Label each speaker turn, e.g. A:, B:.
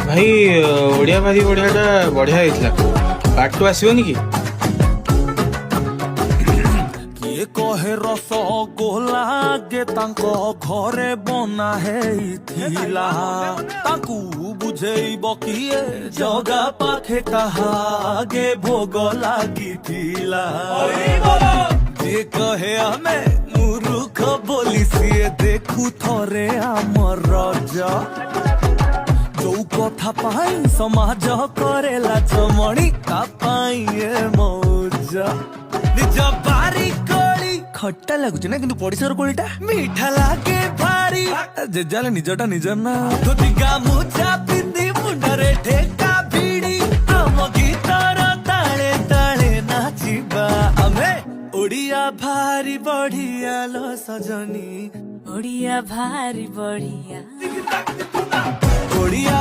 A: भाई ओडिया भारी बढ़िया बढ़िया पार्ट 2 आसबनी कि
B: किए कहे रस गोला गे तांको घरे बना हेइथिला ताकू बुझेइब किए जगा पाखे कहा गे भोग लागिथिला जे कहे हमें मुरुख बोली सिए देखू थरे आमर रजा जो कथा पाई समाज करेला चमणी ता पाई ए मौजा निज बारी कोली खट्टा लागुच ना किंतु पड़िसार कोलीटा मीठा लागे भारी जे जाले निजटा निज ना तो दिगा मुछा पिंदी मुंडरे ठेका भिड़ी आम गीतर ताले ताले नाचिबा आमे ओडिया भारी बढ़िया लो सजनी
C: ओडिया भारी बढ़िया
B: ओडिया